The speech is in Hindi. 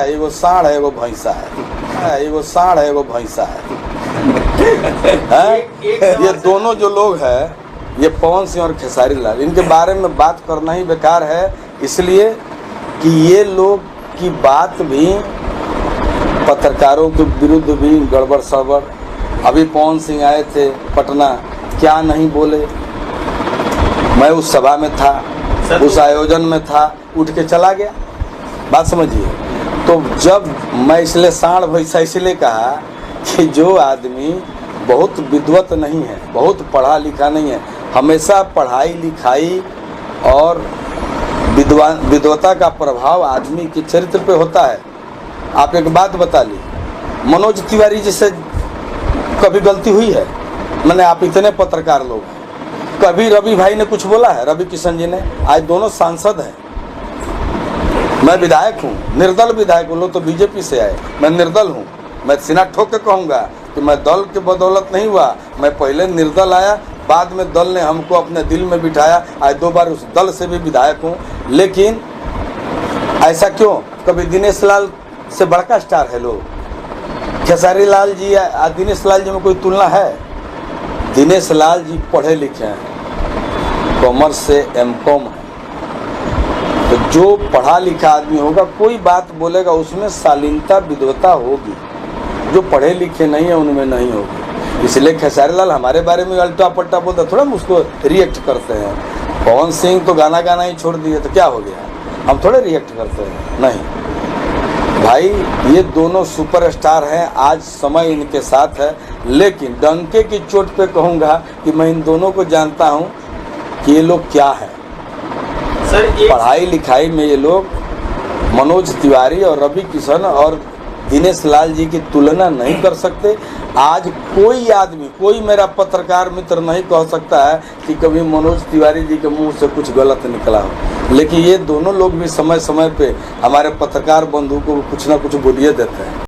एगो साढ़ है, एगो भैंसा है, एगो साढ़ है, एगो भैंसा है। ये दोनों जो लोग हैं, ये पवन सिंह और खेसारी लाल, इनके बारे में बात करना ही बेकार है, इसलिए कि ये लोग की बात भी पत्रकारों के विरुद्ध भी गड़बड़ सड़बड़। अभी पवन सिंह आए थे पटना, क्या नहीं बोले। मैं उस सभा में था, उस आयोजन में था, उठ के चला गया। बात समझिए। तो जब मैं इसलिए साढ़ भैंसा इसलिए कहा कि जो आदमी बहुत विद्वत नहीं है, बहुत पढ़ा लिखा नहीं है, हमेशा पढ़ाई लिखाई और विद्वता का प्रभाव आदमी के चरित्र पे होता है। आप एक बात बता ली, मनोज तिवारी जी से कभी गलती हुई है? मैंने, आप इतने पत्रकार लोग हैं, कभी रवि भाई ने कुछ बोला है? रवि किशन जी ने? आज दोनों सांसद हैं, मैं विधायक हूँ, निर्दल विधायक हूँ। लोग तो बीजेपी से आए, मैं निर्दल हूँ। मैं सीना ठोक के कहूँगा कि मैं दल के बदौलत नहीं हुआ, मैं पहले निर्दल आया, बाद में दल ने हमको अपने दिल में बिठाया। आज 2 बार उस दल से भी विधायक हूँ। लेकिन ऐसा क्यों? कभी दिनेश लाल से बड़का स्टार है लोग, खेसारी लाल जी या दिनेश लाल जी में कोई तुलना है? दिनेश लाल जी पढ़े लिखे हैं, कॉमर्स से M.Com है। तो जो पढ़ा लिखा आदमी होगा, कोई बात बोलेगा उसमें शालीनता विद्वता होगी, जो पढ़े लिखे नहीं है उनमें नहीं होगी। इसलिए खेसारी लाल हमारे बारे में अल्टा पट्टा बोलता, थोड़ा हम उसको रिएक्ट करते हैं। पवन सिंह तो गाना ही छोड़ दिए, तो क्या हो गया? हम थोड़े रिएक्ट करते हैं? नहीं भाई, ये दोनों सुपरस्टार हैं, आज समय इनके साथ है। लेकिन डंके की चोट पे कहूँगा कि मैं इन दोनों को जानता हूँ कि ये लोग क्या है। पढ़ाई लिखाई में ये लोग मनोज तिवारी और रवि किशन और दिनेश लाल जी की तुलना नहीं कर सकते। आज कोई आदमी, कोई मेरा पत्रकार मित्र नहीं कह सकता है कि कभी मनोज तिवारी जी के मुंह से कुछ गलत निकला हो। लेकिन ये दोनों लोग भी समय समय पे हमारे पत्रकार बंधु को कुछ ना कुछ बोलिए देते हैं।